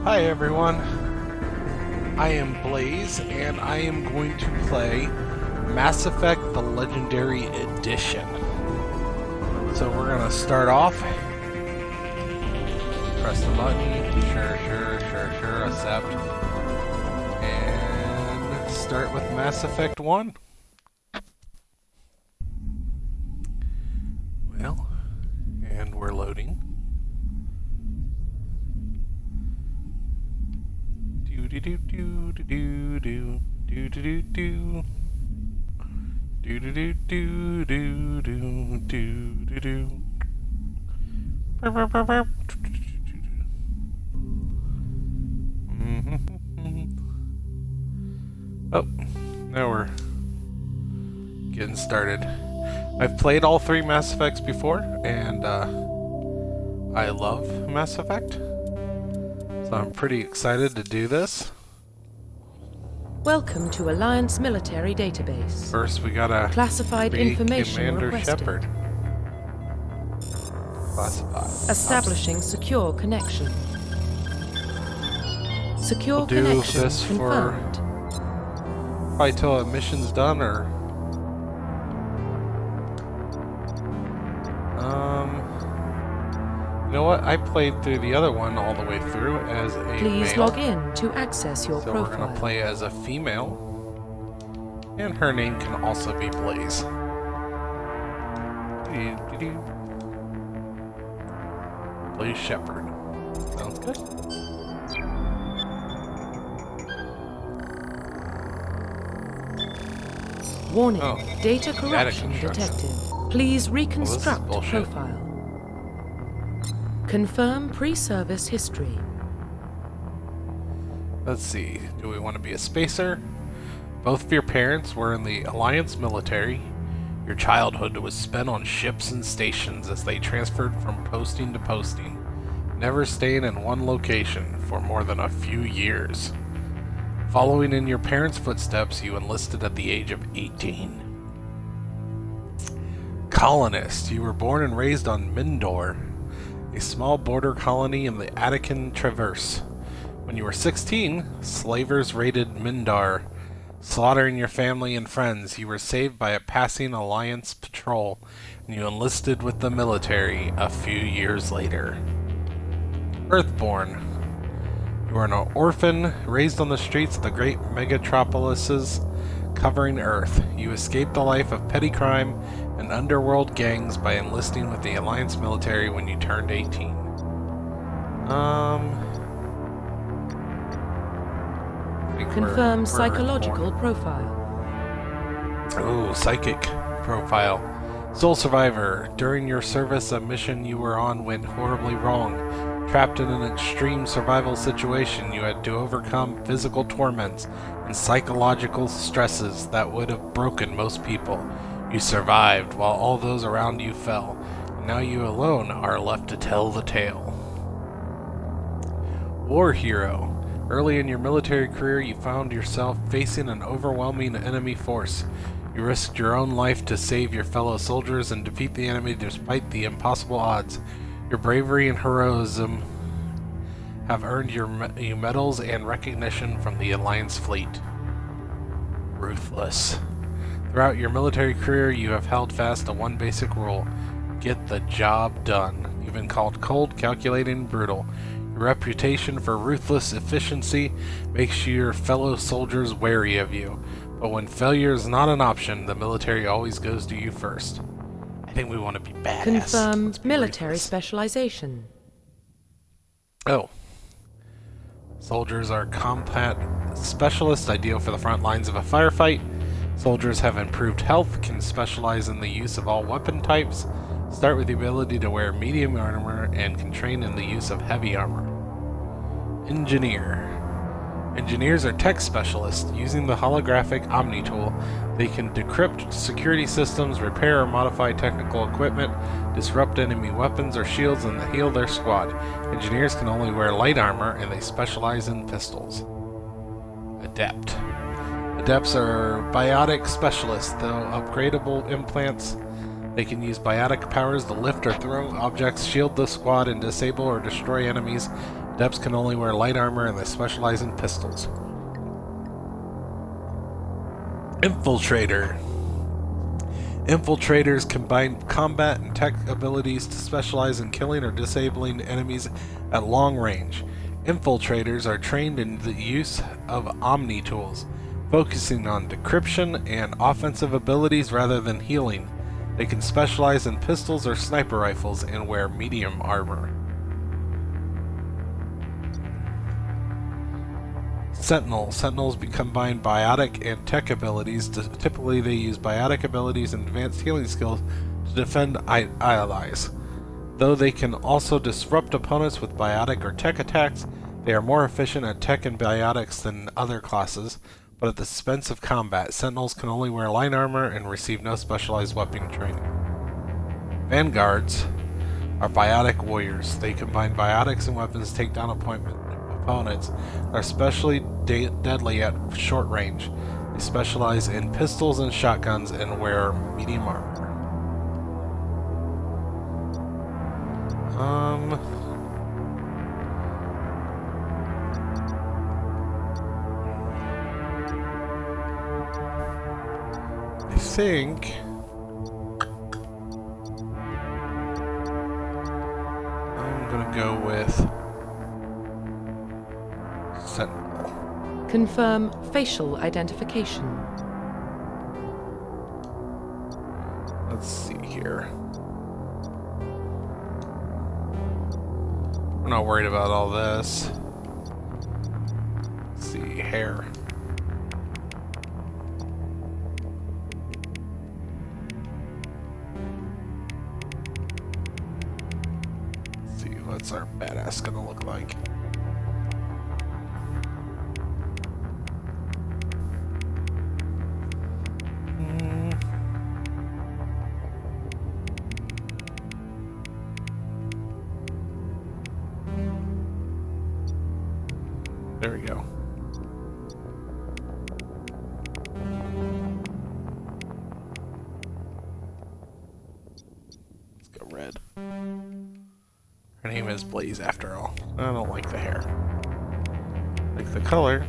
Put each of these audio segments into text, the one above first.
Hi everyone, I am Blaze and I am going to play Mass Effect the Legendary Edition. So we're going to start off, press the button, sure, accept, and start with Mass Effect 1. Well, and we're loading. Oh, now we're getting started. I've played all three Mass Effects before, and I love Mass Effect. So I'm pretty excited to do this. Welcome to Alliance Military Database. First, we gotta Classified create information Commander requested. Shepard. Classified. Establishing secure connection. Secure We'll do connection this confirmed. Probably till a mission's done, or you know what? I played through the other one all the way through as a Please male. log in to access your So profile. we're gonna play as a female, and her name can also be Blaze. Blaze Shepard. Sounds good. Warning, Oh, data corruption construction. detected. Please reconstruct bullshit. profile. Confirm pre-service history. Let's see. Do we want to be a spacer? Both of your parents were in the Alliance military. Your childhood was spent on ships and stations as they transferred from posting to posting, never staying in one location for more than a few years. Following in your parents' footsteps, you enlisted at the age of 18. Colonist, you were born and raised on Mindor, a small border colony in the Attican Traverse. When you were 16, slavers raided Mindar, slaughtering your family and friends. You were saved by a passing Alliance patrol, and you enlisted with the military a few years later. Earthborn, you were an orphan raised on the streets of the great megatropolises covering Earth. You escaped the life of petty crime and underworld gangs by enlisting with the Alliance military when you turned 18. I think Confirm we're psychological profile. Oh, psychic profile. Sole survivor. During your service, a mission you were on went horribly wrong. Trapped in an extreme survival situation, you had to overcome physical torments and psychological stresses that would have broken most people. You survived while all those around you fell. Now you alone are left to tell the tale. War hero. Early in your military career, you found yourself facing an overwhelming enemy force. You risked your own life to save your fellow soldiers and defeat the enemy despite the impossible odds. Your bravery and heroism have earned you medals and recognition from the Alliance fleet. Ruthless. Throughout your military career, you have held fast to one basic rule: get the job done. You've been called cold, calculating, and brutal. Your reputation for ruthless efficiency makes your fellow soldiers wary of you. But when failure is not an option, the military always goes to you first. I think we want to be badass. Let's Confirm be military ruthless. specialization. Oh. Soldiers are combat specialists, ideal for the front lines of a firefight. Soldiers have improved health, can specialize in the use of all weapon types, start with the ability to wear medium armor, and can train in the use of heavy armor. Engineer. Engineers are tech specialists. Using the holographic Omni tool, they can decrypt security systems, repair or modify technical equipment, disrupt enemy weapons or shields, and heal their squad. Engineers can only wear light armor, and they specialize in pistols. Adept. Adepts are biotic specialists, though upgradable implants. They can use biotic powers to lift or throw objects, shield the squad, and disable or destroy enemies. Adepts can only wear light armor and they specialize in pistols. Infiltrator. Infiltrators combine combat and tech abilities to specialize in killing or disabling enemies at long range. Infiltrators are trained in the use of Omni tools, focusing on decryption and offensive abilities rather than healing. They can specialize in pistols or sniper rifles and wear medium armor. Sentinel. Sentinels combine biotic and tech abilities. Typically, they use biotic abilities and advanced healing skills to defend allies. Though they can also disrupt opponents with biotic or tech attacks, they are more efficient at tech and biotics than other classes, but at the expense of combat. Sentinels can only wear light armor and receive no specialized weapon training. Vanguards are biotic warriors. They combine biotics and weapons to take down opponents. Are especially deadly at short range. They specialize in pistols and shotguns and wear medium armor. I think I'm gonna go with Sentinel. Confirm facial identification. Let's see here. We're not worried about all this. Let's see, hair. Let's see, what's our badass gonna look like? There we go. Let's go red. Her name is Blaze after all. I don't like the hair. Like the color.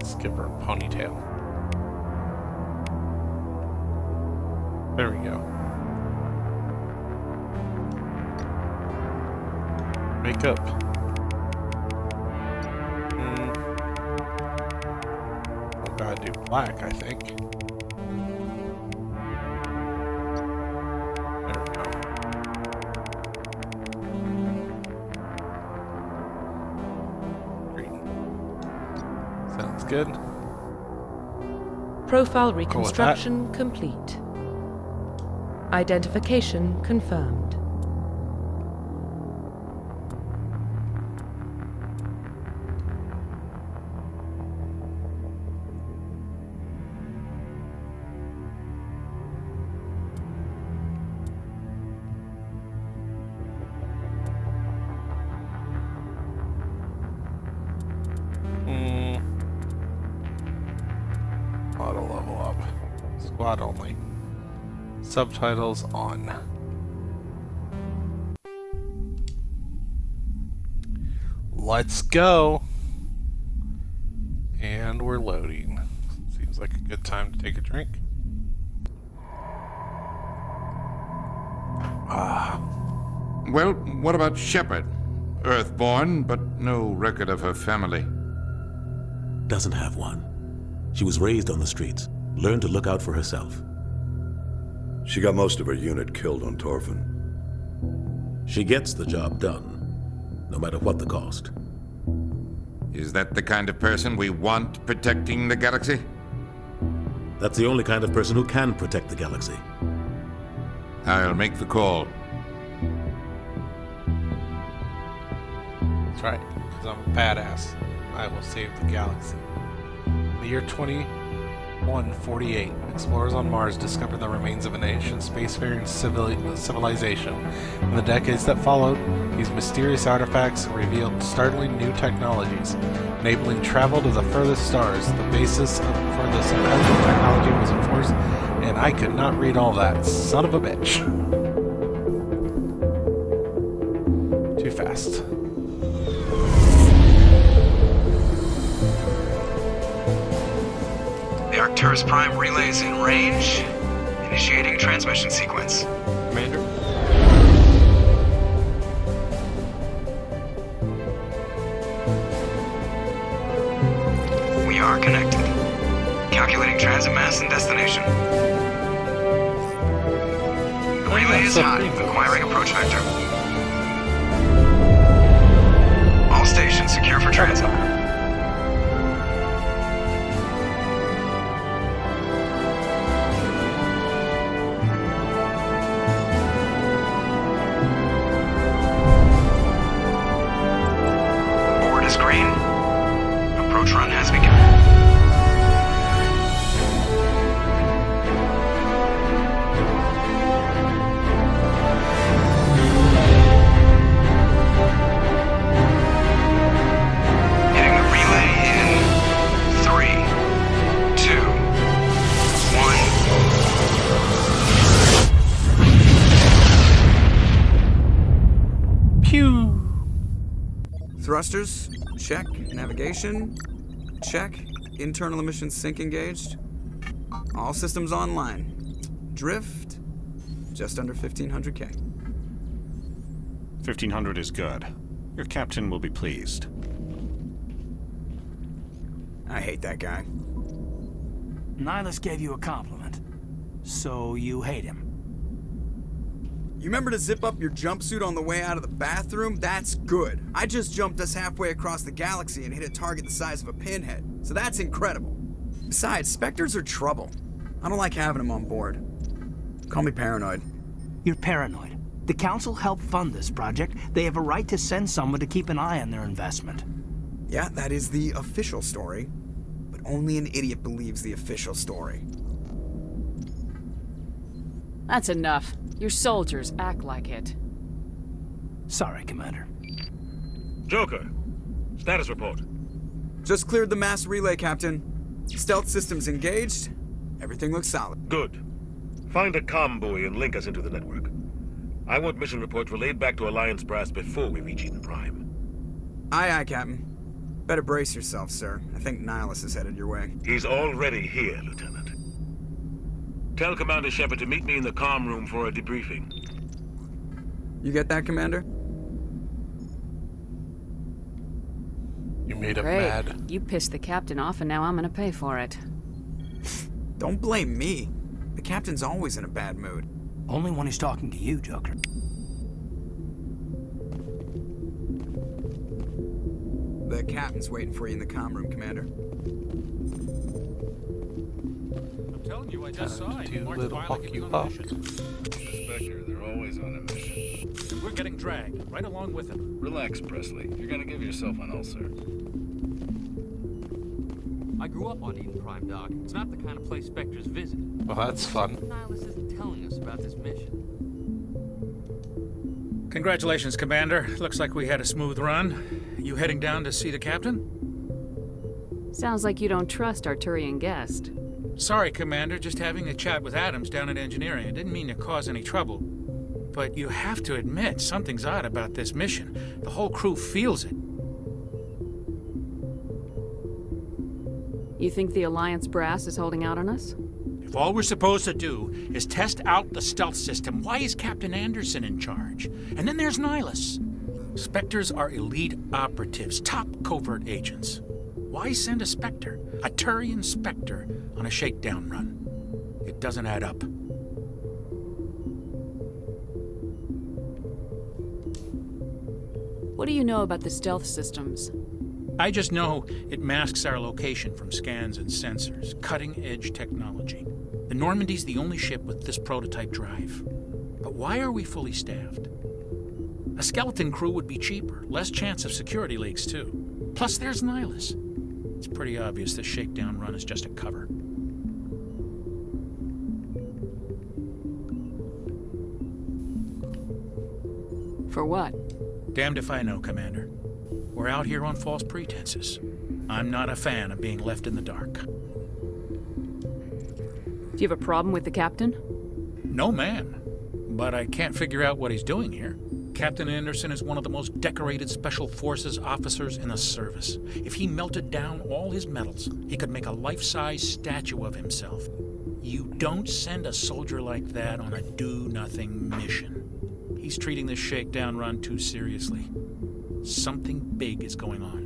Skip her ponytail. There we go. Makeup. We gotta do black, I think. There we go. Green. Sounds good. Profile reconstruction complete. Identification confirmed. Auto level up. Squad only. Subtitles on. Let's go. And we're loading. Seems like a good time to take a drink. Well, what about Shepard? Earthborn, but no record of her family. Doesn't have one. She was raised on the streets, learned to look out for herself. She got most of her unit killed on Torfin. She gets the job done, no matter what the cost. Is that the kind of person we want protecting the galaxy? That's the only kind of person who can protect the galaxy. I'll make the call. That's right, because I'm a badass. I will save the galaxy. In the year 20... 148. Explorers on Mars discovered the remains of an ancient spacefaring civilization. In the decades that followed, these mysterious artifacts revealed startling new technologies, enabling travel to the furthest stars. The basis for this incredible technology was enforced, and I could not read all that. Son of a bitch. Too fast. The Arcturus Prime relay is in range. Initiating transmission sequence. Commander? We are connected. Calculating transit mass and destination. The relay is hot, acquiring approach vector. All stations secure for transit. Board is green. Approach run has begun. Hitting the relay in 3, 2, 1. Pew! Thrusters, check. Navigation, check. Internal emissions sync engaged. All systems online. Drift, just under 1500K. 1500 is good. Your captain will be pleased. I hate that guy. Nihilus gave you a compliment, so you hate him. You remember to zip up your jumpsuit on the way out of the bathroom? That's good. I just jumped us halfway across the galaxy and hit a target the size of a pinhead, so that's incredible. Besides, Spectres are trouble. I don't like having them on board. Call me paranoid. You're paranoid. The Council helped fund this project. They have a right to send someone to keep an eye on their investment. Yeah, that is the official story, but only an idiot believes the official story. That's enough. Your soldiers act like it. Sorry, Commander. Joker, status report. Just cleared the mass relay, Captain. Stealth systems engaged. Everything looks solid. Good. Find a comm buoy and link us into the network. I want mission reports relayed back to Alliance brass before we reach Eden Prime. Aye, aye, Captain. Better brace yourself, sir. I think Nihilus is headed your way. He's already here, Lieutenant. Tell Commander Shepard to meet me in the comm room for a debriefing. You get that, Commander? You made him Great. mad. You pissed the captain off, and now I'm gonna pay for it. Don't blame me. The Captain's always in a bad mood. Only when he's talking to you, Joker. The Captain's waiting for you in the comm room, Commander. I'm telling you, I just saw it. Too Mark's little finally fuck getting you on a up. mission. Spectre, they're always on a mission. And we're getting dragged right along with him. Relax, Presley. You're gonna give yourself an ulcer. I grew up on Eden Prime, Doc. It's not the kind of place Spectres visit. Well, that's fun. Nihilus isn't telling us about this mission. Congratulations, Commander. Looks like we had a smooth run. You heading down to see the captain? Sounds like you don't trust Arturian guest. Sorry, Commander. Just having a chat with Adams down at engineering. I didn't mean to cause any trouble. But you have to admit, something's odd about this mission. The whole crew feels it. You think the Alliance brass is holding out on us? If all we're supposed to do is test out the stealth system, why is Captain Anderson in charge? And then there's Nihilus. Spectres are elite operatives, top covert agents. Why send a Spectre, a Turian Spectre, on a shakedown run? It doesn't add up. What do you know about the stealth systems? I just know it masks our location from scans and sensors. Cutting-edge technology. The Normandy's the only ship with this prototype drive. But why are we fully staffed? A skeleton crew would be cheaper, less chance of security leaks too. Plus there's Nihilus. It's pretty obvious this shakedown run is just a cover. For what? Damned if I know, Commander. We're out here on false pretenses. I'm not a fan of being left in the dark. Do you have a problem with the captain? No, man. But I can't figure out what he's doing here. Captain Anderson is one of the most decorated Special Forces officers in the service. If he melted down all his medals, he could make a life-size statue of himself. You don't send a soldier like that on a do-nothing mission. He's treating this shakedown run too seriously. Something big is going on.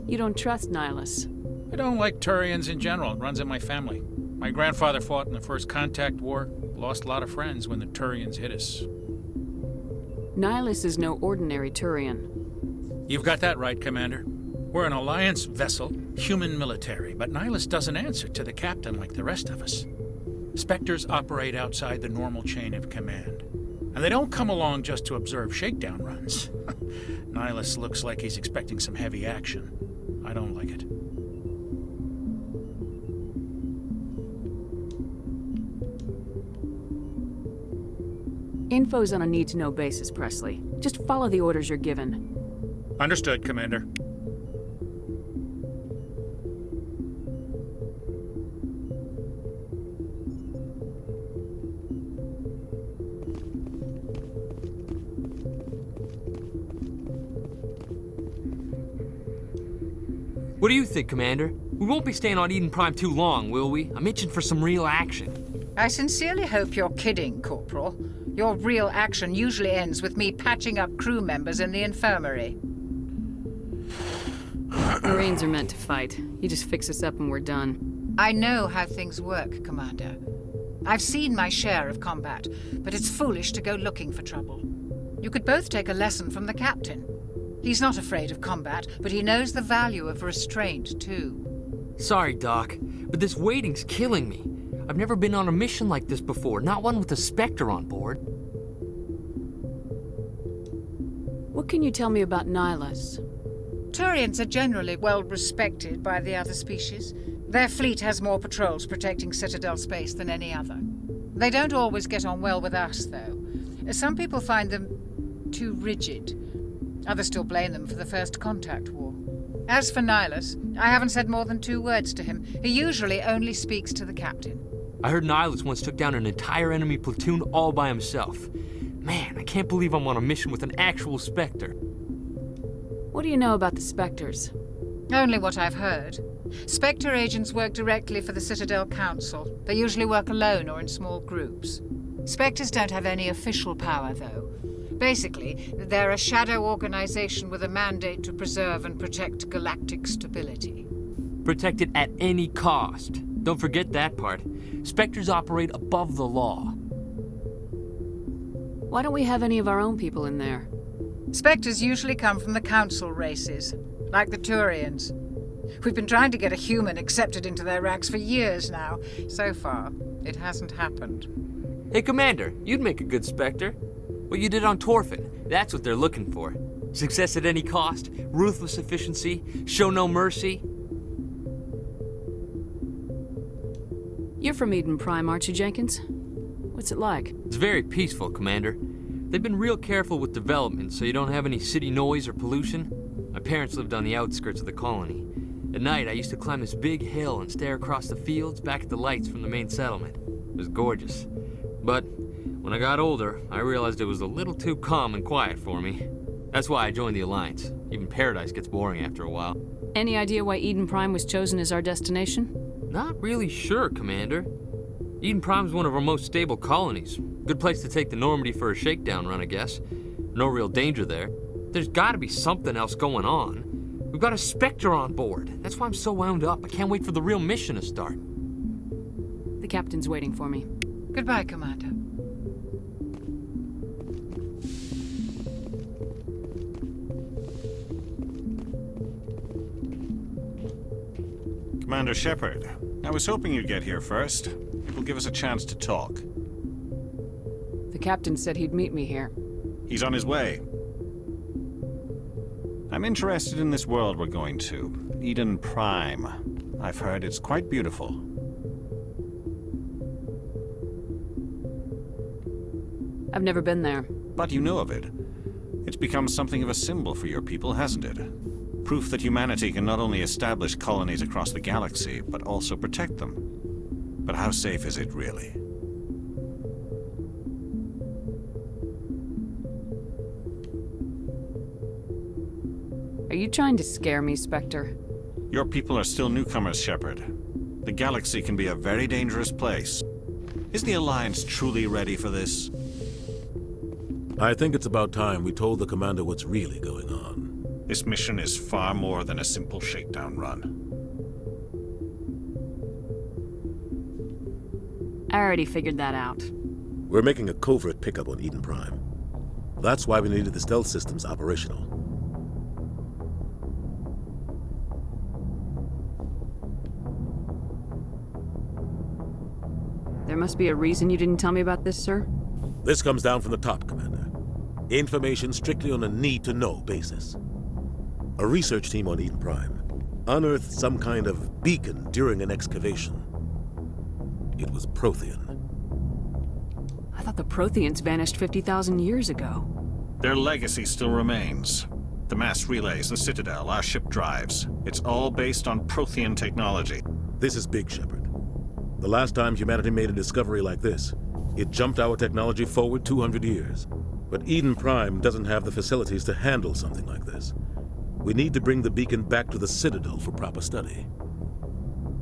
You don't trust Nihilus? I don't like Turians in general. It runs in my family. My grandfather fought in the First Contact War. Lost a lot of friends when the Turians hit us. Nihilus is no ordinary Turian. You've got that right, Commander. We're an Alliance vessel, human military, but Nihilus doesn't answer to the captain like the rest of us. Spectres operate outside the normal chain of command. And they don't come along just to observe shakedown runs. Nihilus looks like he's expecting some heavy action. I don't like it. Info's on a need-to-know basis, Presley. Just follow the orders you're given. Understood, Commander. What do you think, Commander? We won't be staying on Eden Prime too long, will we? I'm itching for some real action. I sincerely hope you're kidding, Corporal. Your real action usually ends with me patching up crew members in the infirmary. Marines are meant to fight. You just fix us up and we're done. I know how things work, Commander. I've seen my share of combat, but it's foolish to go looking for trouble. You could both take a lesson from the captain. He's not afraid of combat, but he knows the value of restraint, too. Sorry, Doc, but this waiting's killing me. I've never been on a mission like this before, not one with a Spectre on board. What can you tell me about Nihilus? Turians are generally well respected by the other species. Their fleet has more patrols protecting Citadel space than any other. They don't always get on well with us, though. Some people find them too rigid. Others still blame them for the First Contact War. As for Nihilus, I haven't said more than 2 words to him. He usually only speaks to the captain. I heard Nihilus once took down an entire enemy platoon all by himself. Man, I can't believe I'm on a mission with an actual Spectre. What do you know about the Spectres? Only what I've heard. Spectre agents work directly for the Citadel Council. They usually work alone or in small groups. Spectres don't have any official power, though. Basically, they're a shadow organization with a mandate to preserve and protect galactic stability. Protect it at any cost. Don't forget that part. Spectres operate above the law. Why don't we have any of our own people in there? Spectres usually come from the Council races, like the Turians. We've been trying to get a human accepted into their ranks for years now. So far, it hasn't happened. Hey, Commander, you'd make a good Spectre. What you did on Torfin, that's what they're looking for. Success at any cost, ruthless efficiency, show no mercy. You're from Eden Prime, aren't you, Jenkins? What's it like? It's very peaceful, Commander. They've been real careful with development, so you don't have any city noise or pollution. My parents lived on the outskirts of the colony. At night, I used to climb this big hill and stare across the fields back at the lights from the main settlement. It was gorgeous. But when I got older, I realized it was a little too calm and quiet for me. That's why I joined the Alliance. Even Paradise gets boring after a while. Any idea why Eden Prime was chosen as our destination? Not really sure, Commander. Eden Prime's one of our most stable colonies. Good place to take the Normandy for a shakedown run, I guess. No real danger there. There's gotta be something else going on. We've got a Spectre on board. That's why I'm so wound up. I can't wait for the real mission to start. The captain's waiting for me. Goodbye, Commander. Commander Shepard, I was hoping you'd get here first. It will give us a chance to talk. The captain said he'd meet me here. He's on his way. I'm interested in this world we're going to, Eden Prime. I've heard it's quite beautiful. I've never been there. But you know of it. It's become something of a symbol for your people, hasn't it? Proof that humanity can not only establish colonies across the galaxy, but also protect them. But how safe is it, really? Are you trying to scare me, Spectre? Your people are still newcomers, Shepard. The galaxy can be a very dangerous place. Is the Alliance truly ready for this? I think it's about time we told the commander what's really going on. This mission is far more than a simple shakedown run. I already figured that out. We're making a covert pickup on Eden Prime. That's why we needed the stealth systems operational. There must be a reason you didn't tell me about this, sir? This comes down from the top, Commander. Information strictly on a need-to-know basis. A research team on Eden Prime unearthed some kind of beacon during an excavation. It was Prothean. I thought the Protheans vanished 50,000 years ago. Their legacy still remains. The mass relays, the Citadel, our ship drives. It's all based on Prothean technology. This is big, Shepard. The last time humanity made a discovery like this, it jumped our technology forward 200 years. But Eden Prime doesn't have the facilities to handle something like this. We need to bring the beacon back to the Citadel for proper study.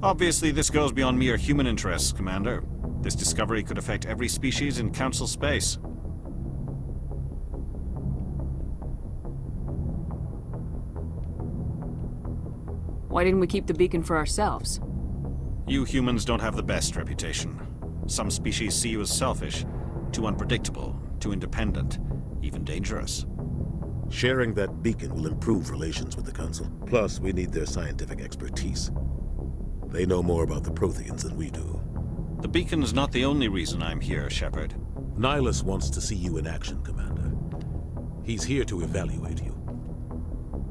Obviously, this goes beyond mere human interests, Commander. This discovery could affect every species in Council space. Why didn't we keep the beacon for ourselves? You humans don't have the best reputation. Some species see you as selfish, too unpredictable, too independent, even dangerous. Sharing that beacon will improve relations with the Council. Plus, we need their scientific expertise. They know more about the Protheans than we do. The beacon's not the only reason I'm here, Shepard. Nihilus wants to see you in action, Commander. He's here to evaluate you.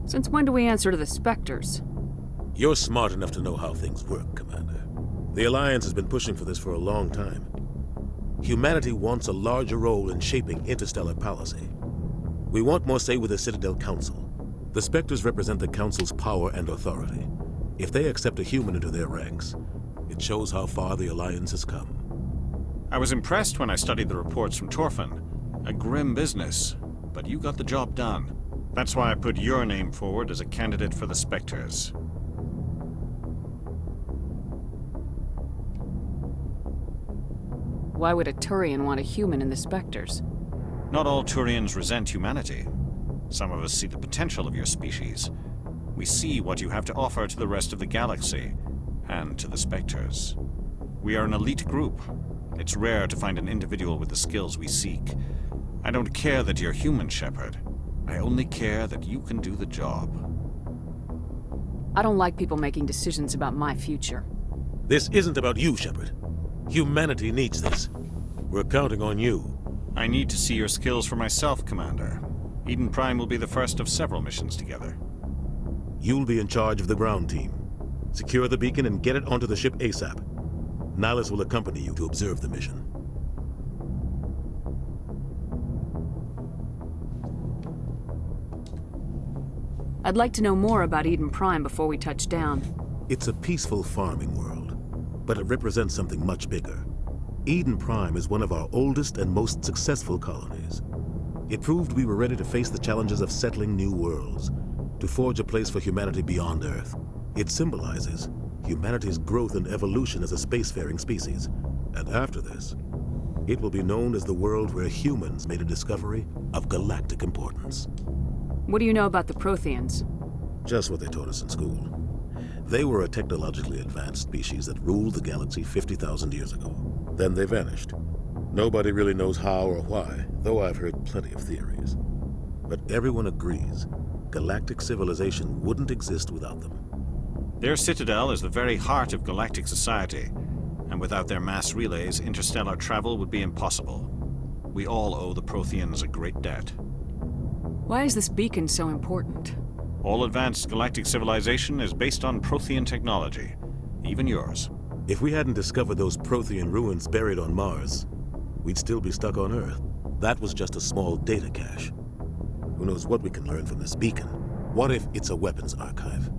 Since when do we answer to the Spectres? You're smart enough to know how things work, Commander. The Alliance has been pushing for this for a long time. Humanity wants a larger role in shaping interstellar policy. We want more say with the Citadel Council. The Spectres represent the Council's power and authority. If they accept a human into their ranks, it shows how far the Alliance has come. I was impressed when I studied the reports from Torfin. A grim business, but you got the job done. That's why I put your name forward as a candidate for the Spectres. Why would a Turian want a human in the Spectres? Not all Turians resent humanity. Some of us see the potential of your species. We see what you have to offer to the rest of the galaxy, and to the Spectres. We are an elite group. It's rare to find an individual with the skills we seek. I don't care that you're human, Shepard. I only care that you can do the job. I don't like people making decisions about my future. This isn't about you, Shepard. Humanity needs this. We're counting on you. I need to see your skills for myself, Commander. Eden Prime will be the first of several missions together. You'll be in charge of the ground team. Secure the beacon and get it onto the ship ASAP. Nihilus will accompany you to observe the mission. I'd like to know more about Eden Prime before we touch down. It's a peaceful farming world, but it represents something much bigger. Eden Prime is one of our oldest and most successful colonies. It proved we were ready to face the challenges of settling new worlds, to forge a place for humanity beyond Earth. It symbolizes humanity's growth and evolution as a spacefaring species. And after this, it will be known as the world where humans made a discovery of galactic importance. What do you know about the Protheans? Just what they taught us in school. They were a technologically advanced species that ruled the galaxy 50,000 years ago. Then they vanished. Nobody really knows how or why, though I've heard plenty of theories. But everyone agrees galactic civilization wouldn't exist without them. Their citadel is the very heart of galactic society, and without their mass relays, interstellar travel would be impossible. We all owe the Protheans a great debt. Why is this beacon so important? All advanced galactic civilization is based on Prothean technology, even yours. If we hadn't discovered those Prothean ruins buried on Mars, we'd still be stuck on Earth. that was just a small data cache. Who knows what we can learn from this beacon? What if it's a weapons archive?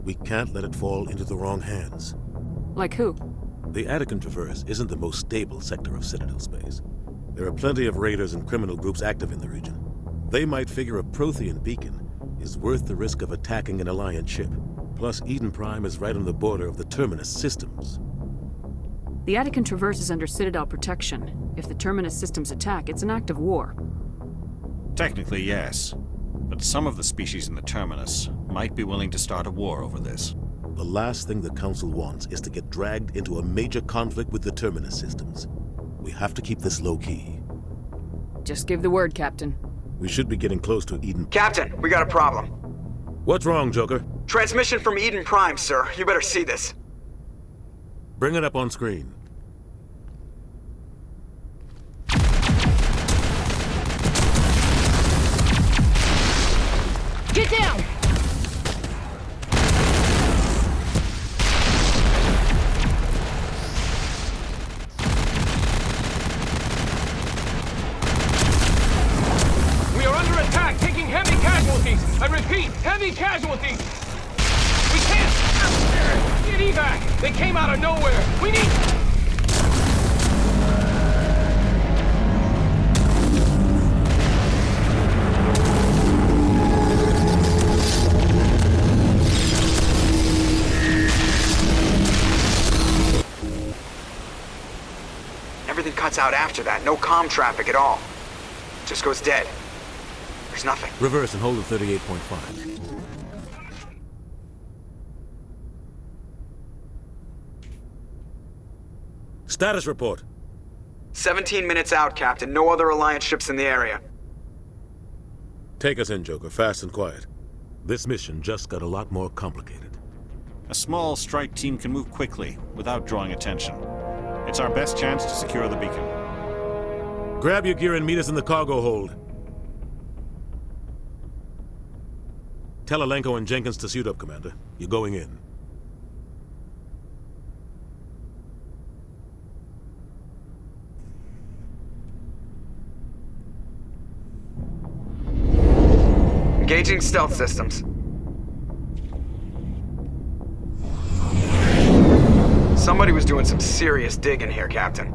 We can't let it fall into the wrong hands. Like who? The Attican Traverse isn't the most stable sector of Citadel space. There are plenty of raiders and criminal groups active in the region. They might figure a Prothean beacon is worth the risk of attacking an Alliance ship. Plus, Eden Prime is right on the border of the Terminus systems. The Attican Traverse is under Citadel protection. If the Terminus systems attack, it's an act of war. Technically, yes. But some of the species in the Terminus might be willing to start a war over this. The last thing the Council wants is to get dragged into a major conflict with the Terminus systems. We have to keep this low-key. Just give the word, Captain. We should be getting close to Eden. Captain, we got a problem. What's wrong, Joker? Transmission from Eden Prime, sir. You better see this. Bring it up on screen. Get down! We are under attack, taking heavy casualties. I repeat, heavy casualties. We can't get evac. They came out of nowhere. We need... Everything cuts out after that. No comm traffic at all. Just goes dead. There's nothing. Reverse and hold at 38.5. Status report. 17 minutes out, Captain. No other Alliance ships in the area. Take us in, Joker, fast and quiet. This mission just got a lot more complicated. A small strike team can move quickly, without drawing attention. It's our best chance to secure the beacon. Grab your gear and meet us in the cargo hold. Tell Alenko and Jenkins to suit up, Commander. You're going in. Engaging stealth systems. Somebody was doing some serious digging here, Captain.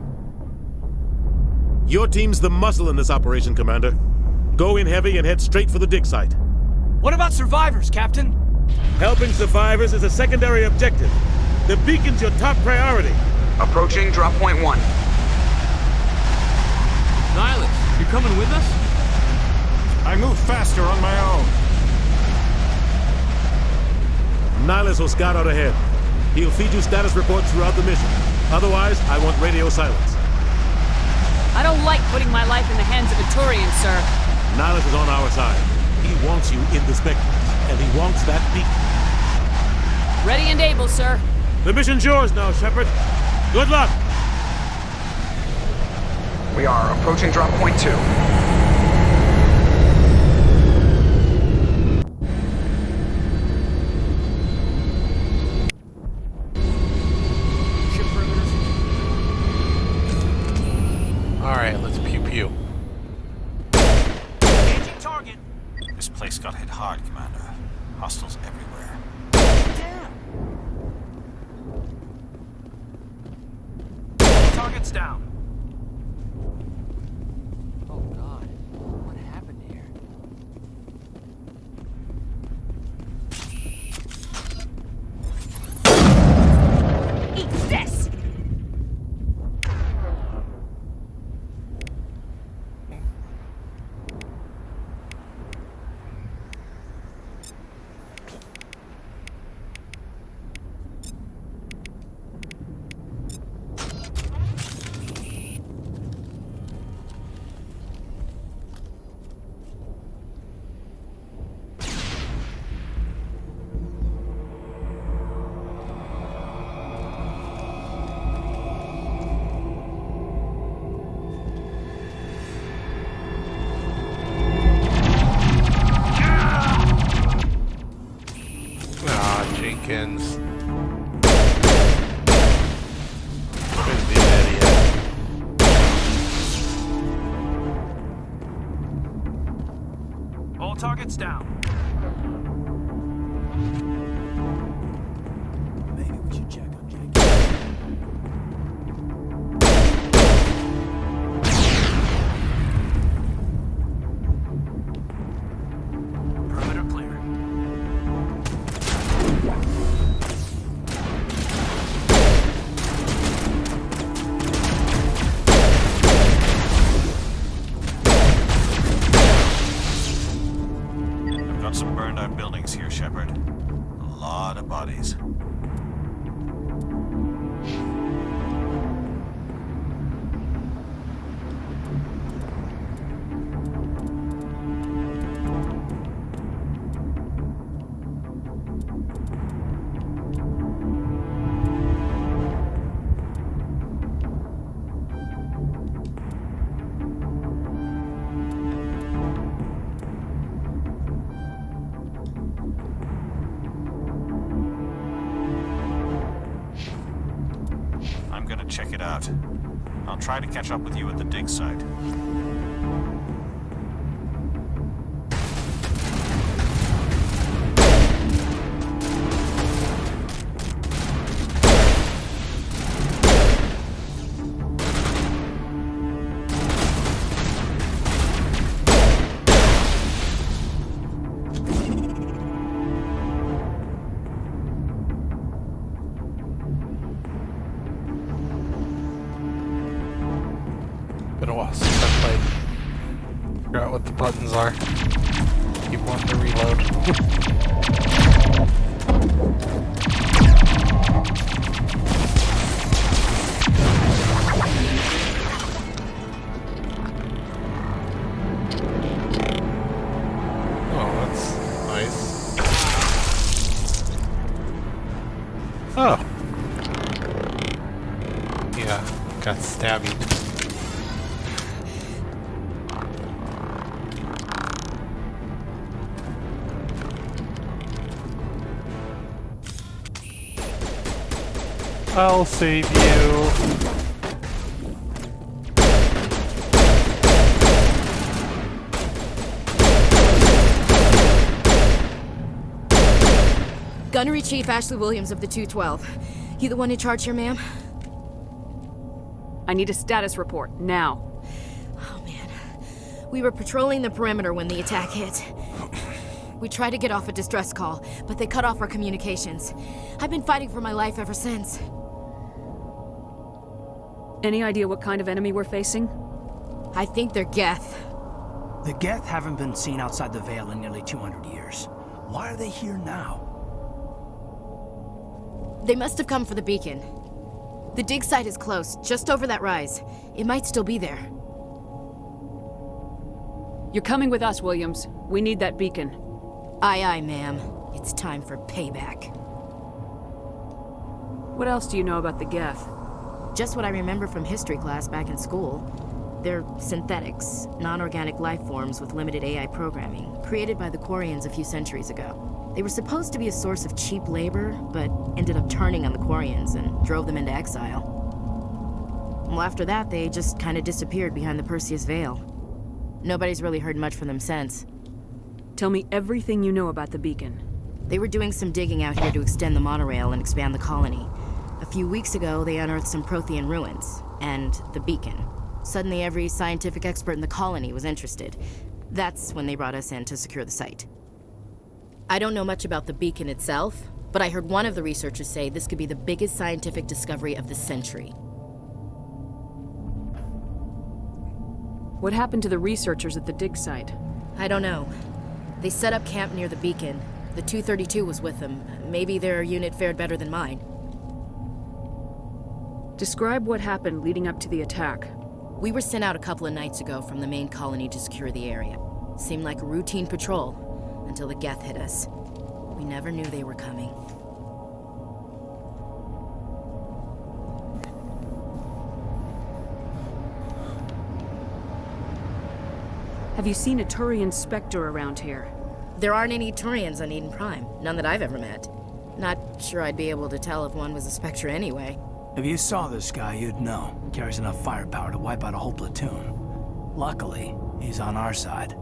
Your team's the muscle in this operation, Commander. Go in heavy and head straight for the dig site. What about survivors, Captain? Helping survivors is a secondary objective. The beacon's your top priority. Approaching drop point 1. Nihilus, you coming with us? I move faster on my own. Nihilus will scout out ahead. He'll feed you status reports throughout the mission. Otherwise, I want radio silence. I don't like putting my life in the hands of a Turian, sir. Nihilus is on our side. He wants you in the Spectres, and he wants that beacon. Ready and able, sir. The mission's yours now, Shepard. Good luck! We are approaching drop point 2. Alright, let's pew-pew. Engaging target. This place got hit hard, Commander. Hostiles everywhere. Damn. Target's down. Oh God, what happened here? Eat this! targets down. Maybe we should check on Jake. Perimeter clear. I've got some burned out buildings here, Shepard. A lot of bodies. I'm gonna check it out. I'll try to catch up with you at the dig site. Been a while since I played. Figure out what the buttons are. Keep wanting to reload. Oh, that's nice. Oh. Yeah, got stabby. I'll save you. Gunnery Chief Ashley Williams of the 212. You the one in charge here, ma'am? I need a status report, now. Oh, man. We were patrolling the perimeter when the attack hit. We tried to get off a distress call, but they cut off our communications. I've been fighting for my life ever since. Any idea what kind of enemy we're facing? I think they're Geth. The Geth haven't been seen outside the Veil in nearly 200 years. Why are they here now? They must have come for the beacon. The dig site is close, just over that rise. It might still be there. You're coming with us, Williams. We need that beacon. Aye, aye, ma'am. It's time for payback. What else do you know about the Geth? Just what I remember from history class back in school. They're synthetics, non-organic life forms with limited AI programming, created by the Quarians a few centuries ago. They were supposed to be a source of cheap labor, but ended up turning on the Quarians and drove them into exile. Well, after that, they just kind of disappeared behind the Perseus Veil. Nobody's really heard much from them since. Tell me everything you know about the beacon. They were doing some digging out here to extend the monorail and expand the colony. A few weeks ago, they unearthed some Prothean ruins, and the beacon. Suddenly, every scientific expert in the colony was interested. That's when they brought us in to secure the site. I don't know much about the beacon itself, but I heard one of the researchers say this could be the biggest scientific discovery of the century. What happened to the researchers at the dig site? I don't know. They set up camp near the beacon. The 232 was with them. Maybe their unit fared better than mine. Describe what happened leading up to the attack. We were sent out a couple of nights ago from the main colony to secure the area. Seemed like a routine patrol, until the Geth hit us. We never knew they were coming. Have you seen a Turian Spectre around here? There aren't any Turians on Eden Prime. None that I've ever met. Not sure I'd be able to tell if one was a Spectre anyway. If you saw this guy, you'd know. Carries enough firepower to wipe out a whole platoon. Luckily, he's on our side.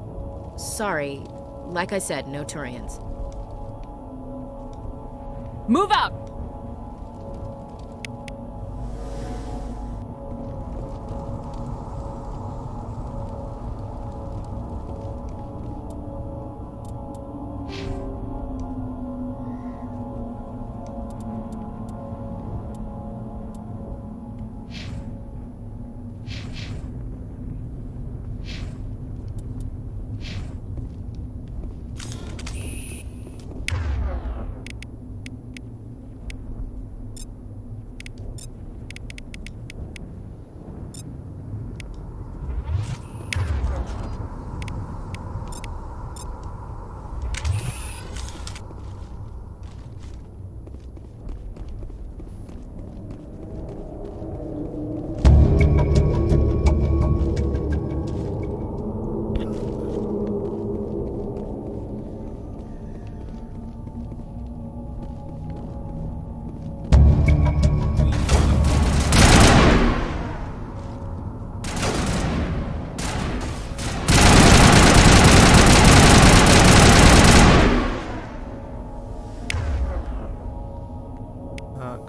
Sorry, Like I said, no Turians. Move out!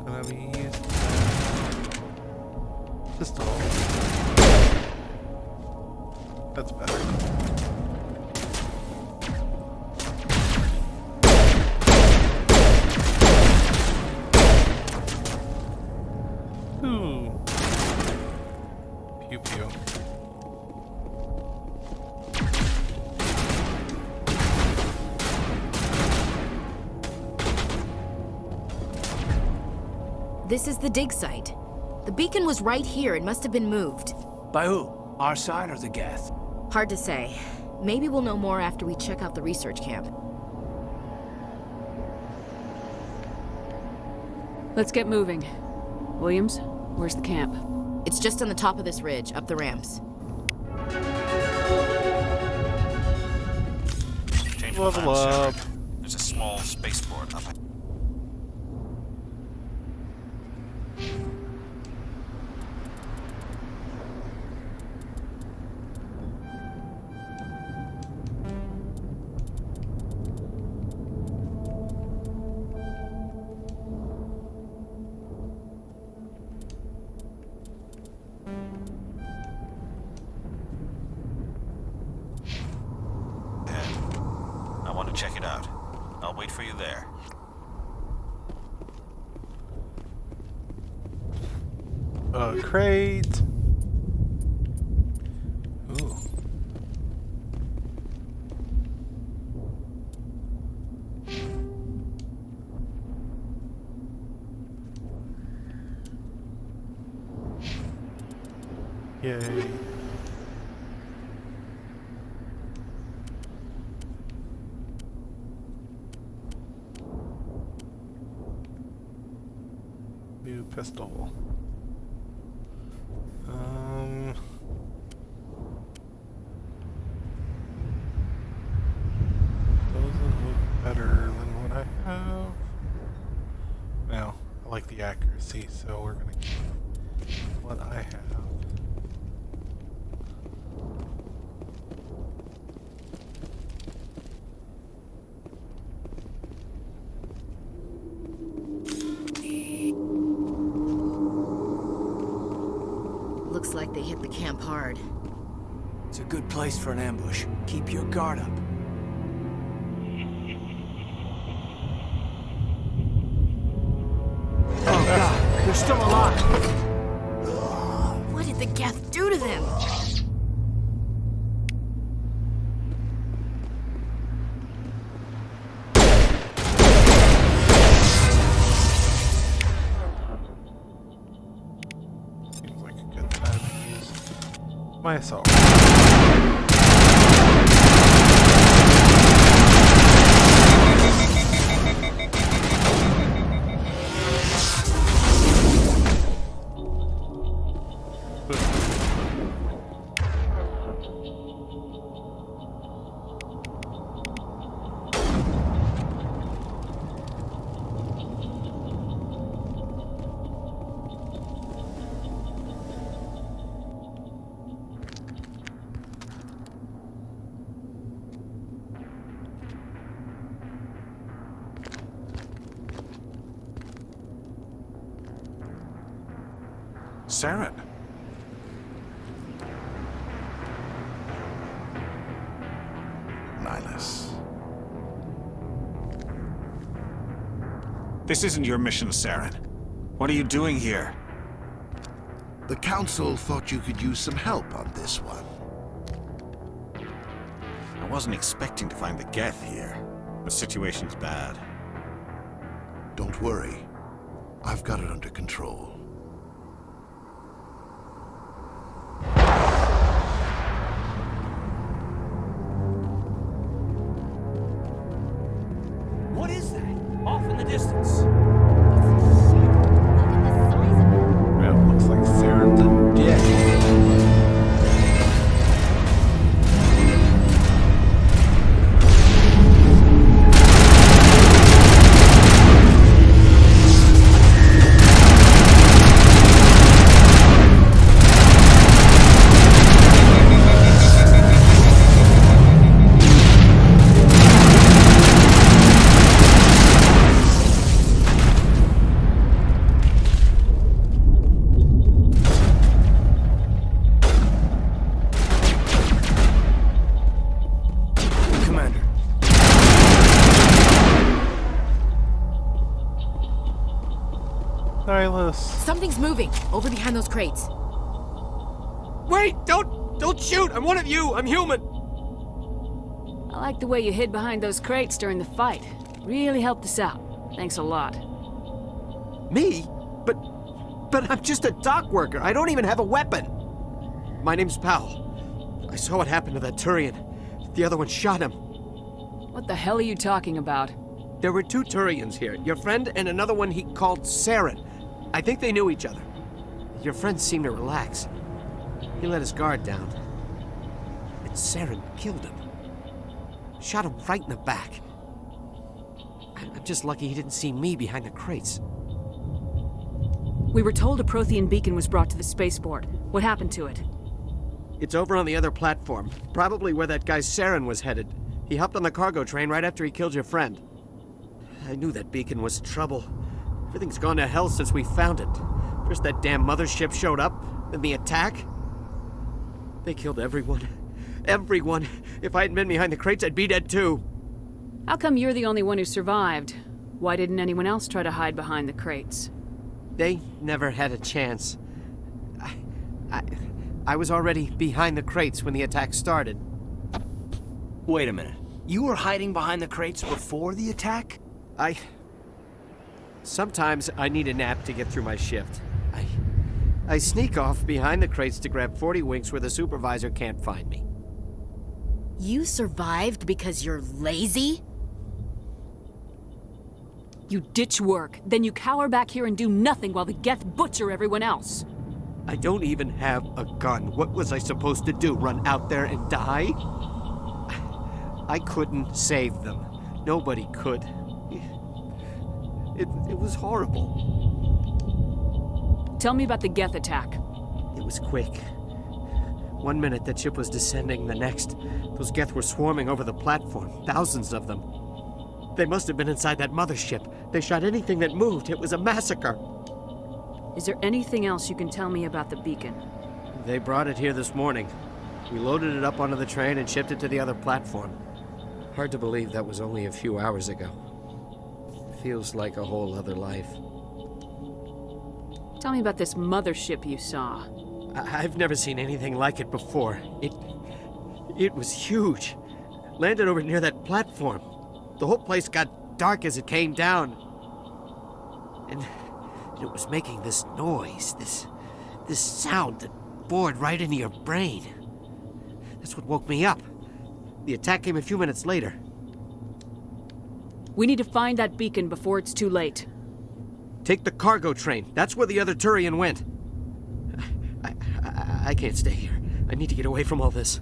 Gonna be used. Pistol. That's better. Ooh. Pew pew. This is the dig site. The beacon was right here. It must have been moved. By who? Our side or the Geth? Hard to say. Maybe we'll know more after we check out the research camp. Let's get moving. Williams, where's the camp? It's just on the top of this ridge, up the ramps. Change Level plans, up. sir. There's a small spaceport up. I want to check it out. I'll wait for you there. A crate. Ooh. Yay. New pistol. Doesn't look better than what I have. Well, I like the accuracy, so we're gonna keep what I have. Looks like they hit the camp hard. It's a good place for an ambush. Keep your guard up. Oh god, they're still alive! What did the Geth do to them? Seems like a good time to use my assault. Saren. Nihilus. This isn't your mission, Saren. What are you doing here? The Council thought you could use some help on this one. I wasn't expecting to find the Geth here. The situation's bad. Don't worry. I've got it under control. What is that? Off in the distance. Well, looks like Saren's a dick. Nihilus. Something's moving over behind those crates. Wait! Don't shoot! I'm one of you! I'm human! I like the way you hid behind those crates during the fight. Really helped us out. Thanks a lot. Me? But I'm just a dock worker. I don't even have a weapon. My name's Powell. I saw what happened to that Turian. The other one shot him. What the hell are you talking about? There were two Turians here. Your friend and another one he called Saren. I think they knew each other. Your friend seemed to relax. He let his guard down. And Saren killed him. Shot him right in the back. I'm just lucky he didn't see me behind the crates. We were told a Prothean beacon was brought to the spaceport. What happened to it? It's over on the other platform. Probably where that guy Saren was headed. He hopped on the cargo train right after he killed your friend. I knew that beacon was trouble. Everything's gone to hell since we found it. First that damn mothership showed up, then the attack. They killed everyone. Everyone. If I hadn't been behind the crates, I'd be dead too. How come you're the only one who survived? Why didn't anyone else try to hide behind the crates? They never had a chance. I was already behind the crates when the attack started. Wait a minute. You were hiding behind the crates before the attack? Sometimes I need a nap to get through my shift. I sneak off behind the crates to grab 40 winks where the supervisor can't find me. You survived because you're lazy? You ditch work, then you cower back here and do nothing while the Geth butcher everyone else. I don't even have a gun. What was I supposed to do? Run out there and die? I couldn't save them. Nobody could. It was horrible. Tell me about the Geth attack. It was quick. 1 minute that ship was descending, the next, those Geth were swarming over the platform. Thousands of them. They must have been inside that mothership. They shot anything that moved. It was a massacre. Is there anything else you can tell me about the beacon? They brought it here this morning. We loaded it up onto the train and shipped it to the other platform. Hard to believe that was only a few hours ago. Feels like a whole other life. Tell me about this mothership you saw. I've never seen anything like it before. It was huge. Landed over near that platform. The whole place got dark as it came down. And it was making this noise, this sound that bored right into your brain. That's what woke me up. The attack came a few minutes later. We need to find that beacon before it's too late. Take the cargo train. That's where the other Turian went. I can't stay here. I need to get away from all this.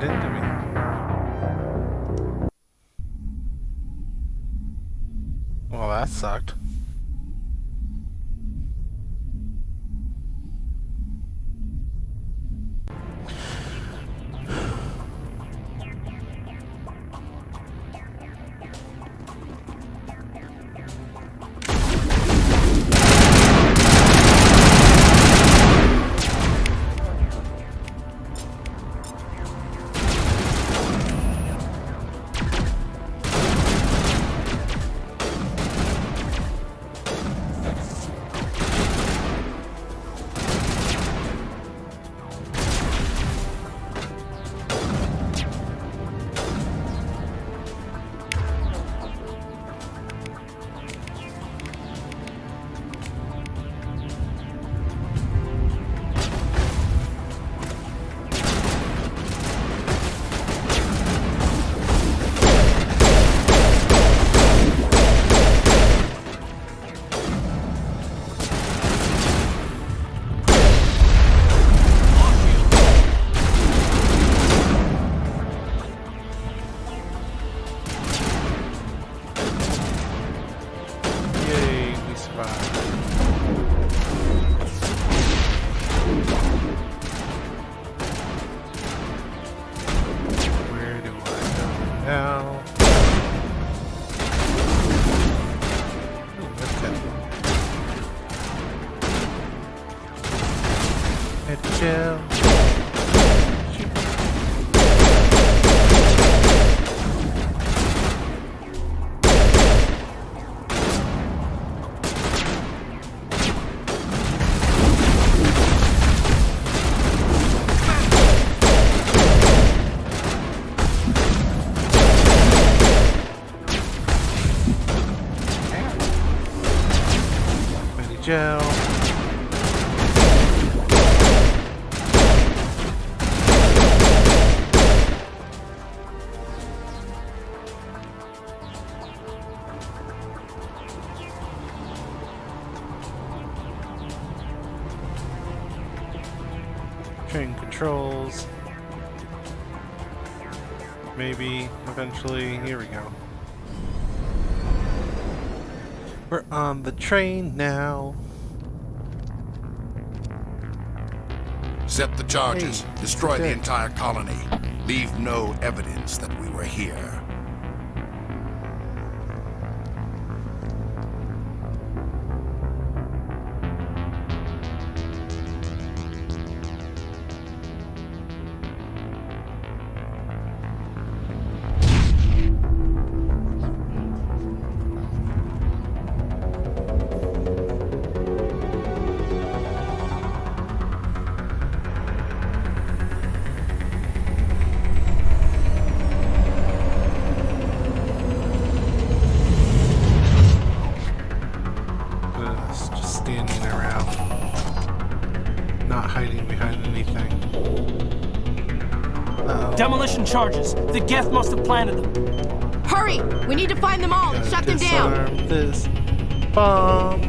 right into me. Well, that sucked. Gel. Train controls. Maybe eventually. Here we go. We're on the train now. Set the charges. Destroy the entire colony. Leave no evidence that we were here. Demolition charges. The Geth must have planted them. Hurry! We need to find them all and shut them down. Disarm this bomb.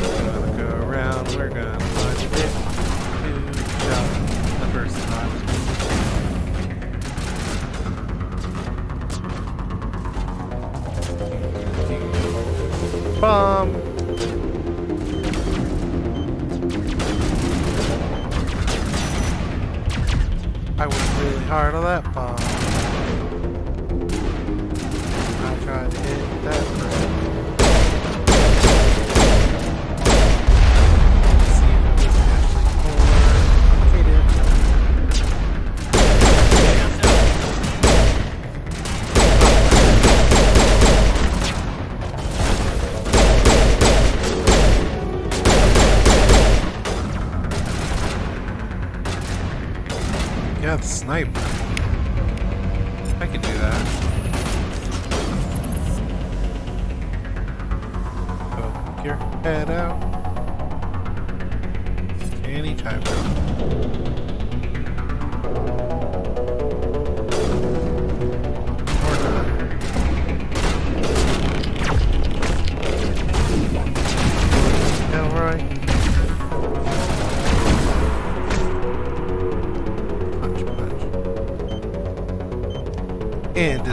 We're gonna go around. We're gonna find it. Shot the first time. Bomb. I was really hard on that bomb. I tried to hit that first. See if it was actually complicated. Yeah, the sniper. I can do that. Poke your head out. Anytime now. Or not.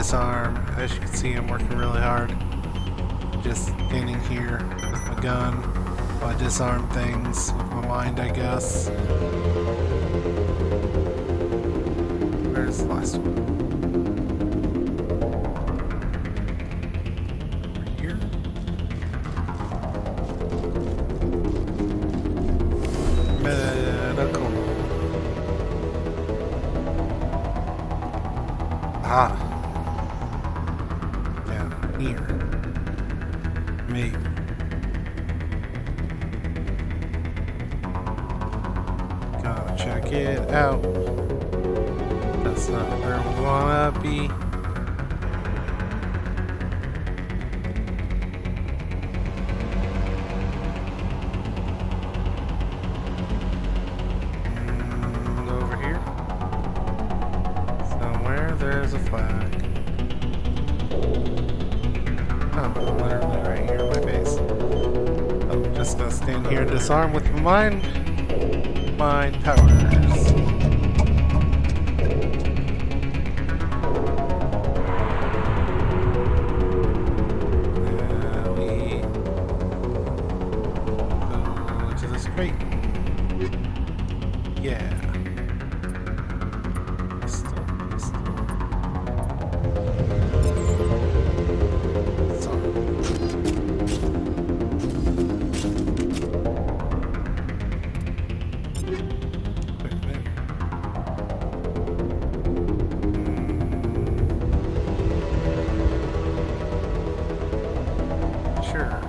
disarm. As you can see, I'm working really hard. Just standing here with my gun while I disarm things with my mind, I guess. Where's the last one? Over here? Medical. Ah. Down here. Maybe. Gotta check it out. That's not where we wanna be. And over here. Somewhere there's a flag. Oh, literally right here in my face. I'm just gonna stand here and disarm with my mind powers. Great. Yeah. Pistol. Sure.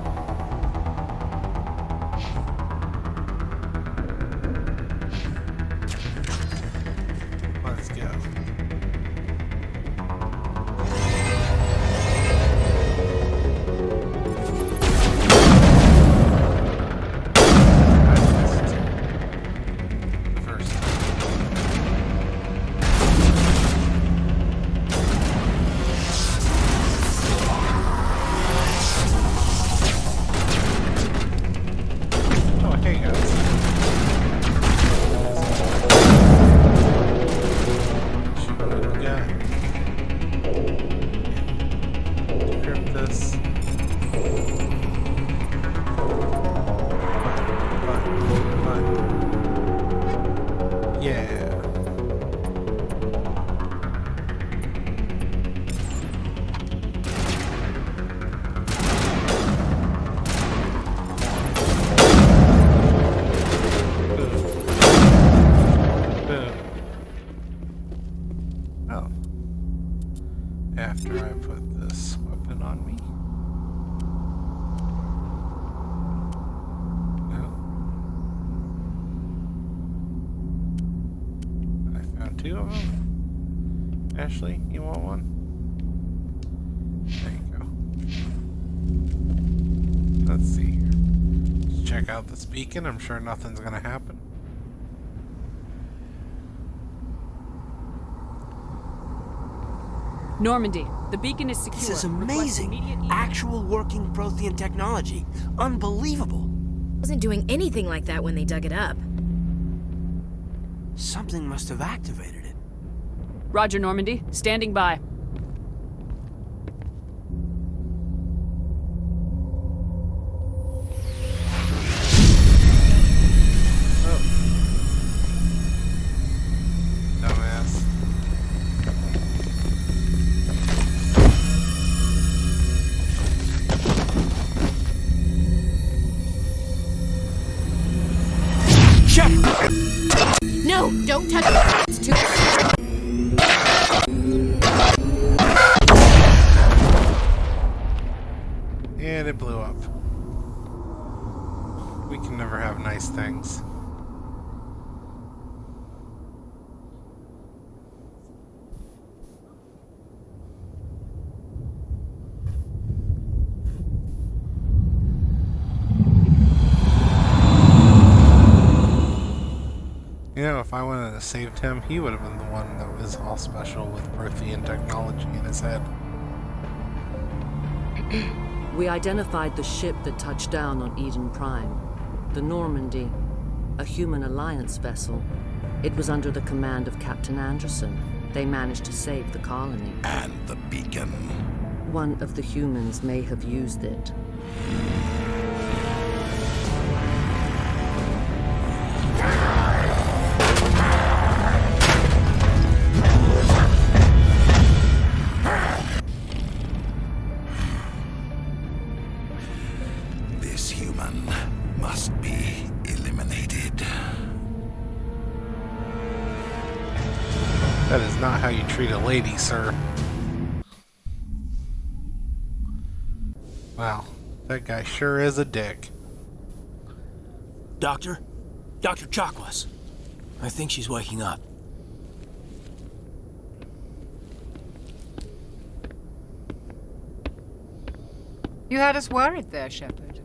Let's go. Oh, hey guys. Yeah. Oh. After I put this weapon on me. Two of them. Ashley, you want one? There you go. Let's see here. Let's check out this beacon. I'm sure nothing's gonna happen. Normandy, the beacon is secure. This is Request amazing. immediate evac. Actual working Prothean technology. Unbelievable. Wasn't doing anything like that when they dug it up. Something must have activated it. Roger, Normandy. Standing by. Dumbass. No, don't touch it. It's too... And it blew up. We can never have nice things. You know, if I wanted to saved him, he would have been the one that was all special with Prothean technology in his head. We identified the ship that touched down on Eden Prime. The Normandy, a human alliance vessel. It was under the command of Captain Anderson. They managed to save the colony. And the beacon. One of the humans may have used it. This human must be eliminated. That is not how you treat a lady, sir. Wow, that guy sure is a dick. Doctor? Dr. Chakwas. I think she's waking up. You had us worried there, Shepard.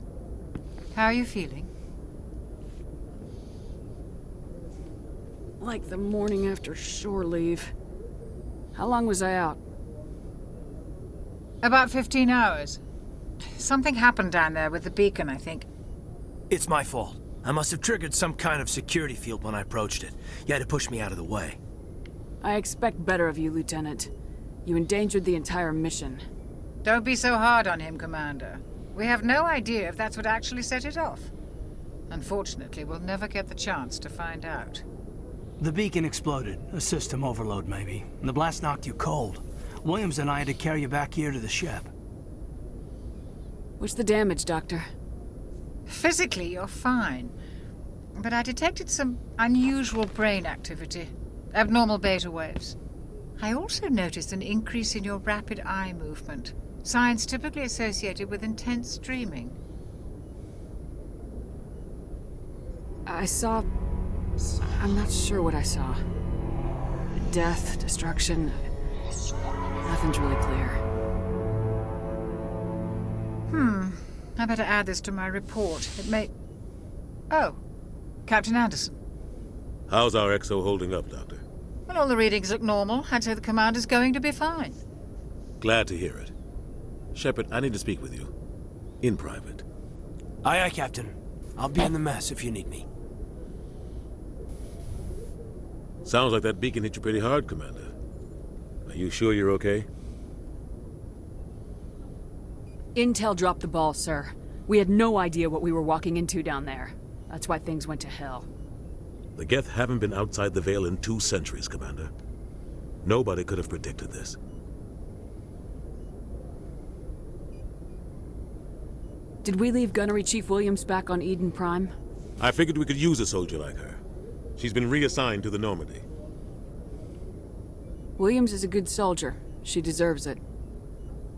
How are you feeling? Like the morning after shore leave. How long was I out? About 15 hours. Something happened down there with the beacon, I think. It's my fault. I must have triggered some kind of security field when I approached it. You had to push me out of the way. I expect better of you, Lieutenant. You endangered the entire mission. Don't be so hard on him, Commander. We have no idea if that's what actually set it off. Unfortunately, we'll never get the chance to find out. The beacon exploded. A system overload, maybe. The blast knocked you cold. Williams and I had to carry you back here to the ship. What's the damage, Doctor? Physically, you're fine. But I detected some unusual brain activity. Abnormal beta waves. I also noticed an increase in your rapid eye movement. Signs typically associated with intense dreaming. I'm not sure what I saw. Death, destruction. Nothing's really clear. I better add this to my report. It may... Oh, Captain Anderson. How's our XO holding up, Doctor? Well, all the readings look normal. I'd say the commander's going to be fine. Glad to hear it. Shepard, I need to speak with you. In private. Aye, aye, Captain. I'll be in the mess if you need me. Sounds like that beacon hit you pretty hard, Commander. Are you sure you're okay? Intel dropped the ball, sir. We had no idea what we were walking into down there. That's why things went to hell. The Geth haven't been outside the Veil in 2 centuries, Commander. Nobody could have predicted this. Did we leave Gunnery Chief Williams back on Eden Prime? I figured we could use a soldier like her. She's been reassigned to the Normandy. Williams is a good soldier. She deserves it.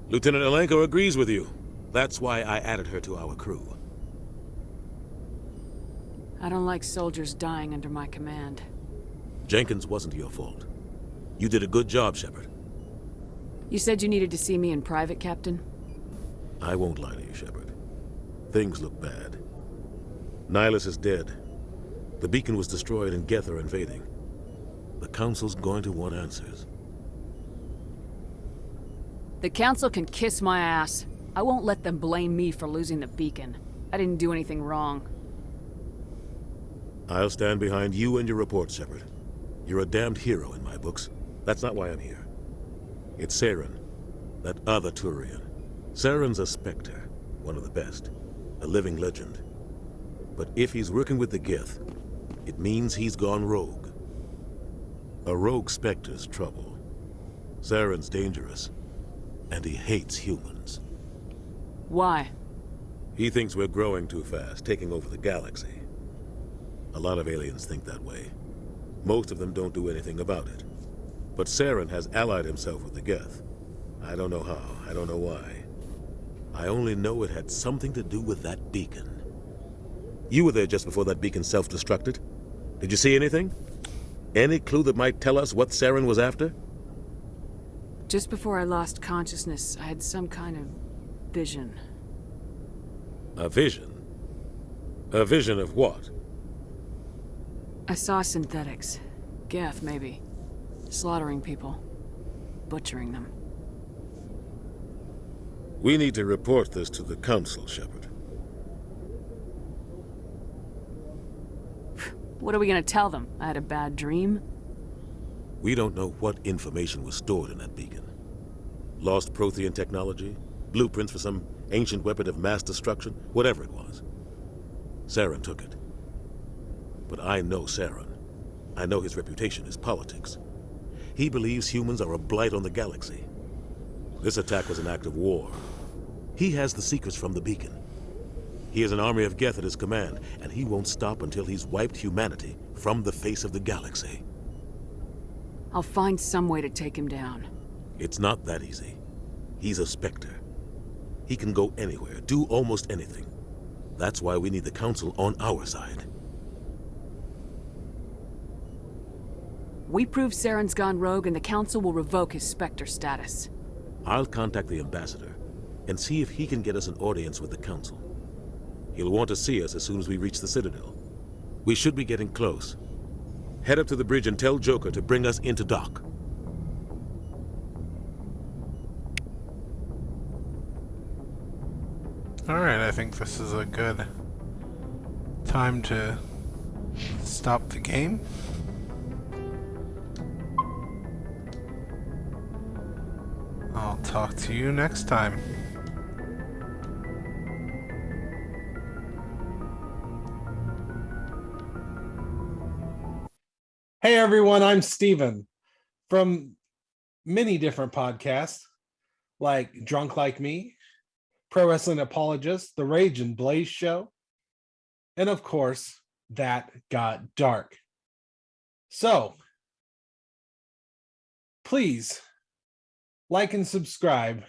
Lieutenant Alenko agrees with you. That's why I added her to our crew. I don't like soldiers dying under my command. Jenkins wasn't your fault. You did a good job, Shepard. You said you needed to see me in private, Captain? I won't lie to you, Shepard. Things look bad. Nihilus is dead. The beacon was destroyed and Geth are invading. The Council's going to want answers. The Council can kiss my ass. I won't let them blame me for losing the beacon. I didn't do anything wrong. I'll stand behind you and your report, Shepard. You're a damned hero in my books. That's not why I'm here. It's Saren, that other Turian. Saren's a Spectre, one of the best. A living legend. But if he's working with the Geth, it means he's gone rogue. A rogue Spectre's trouble. Saren's dangerous, and he hates humans. Why? He thinks we're growing too fast, taking over the galaxy. A lot of aliens think that way. Most of them don't do anything about it. But Saren has allied himself with the Geth. I don't know how, I don't know why. I only know it had something to do with that beacon. You were there just before that beacon self-destructed. Did you see anything? Any clue that might tell us what Saren was after? Just before I lost consciousness, I had some kind of vision. A vision? A vision of what? I saw synthetics. Geth, maybe. Slaughtering people. Butchering them. We need to report this to the Council, Shepard. What are we gonna tell them? I had a bad dream? We don't know what information was stored in that beacon. Lost Prothean technology, blueprints for some ancient weapon of mass destruction, whatever it was. Saren took it. But I know Saren. I know his reputation is politics. He believes humans are a blight on the galaxy. This attack was an act of war. He has the secrets from the beacon. He has an army of Geth at his command, and he won't stop until he's wiped humanity from the face of the galaxy. I'll find some way to take him down. It's not that easy. He's a Spectre. He can go anywhere, do almost anything. That's why we need the Council on our side. We prove Saren's gone rogue and the Council will revoke his Spectre status. I'll contact the Ambassador and see if he can get us an audience with the Council. He'll want to see us as soon as we reach the Citadel. We should be getting close. Head up to the bridge and tell Joker to bring us into dock. Alright, I think this is a good time to stop the game. I'll talk to you next time. Hey everyone, I'm Steven from many different podcasts like Drunk Like Me, Pro Wrestling Apologist, The Rage and Blaze Show, and of course, That Got Dark. So, please like and subscribe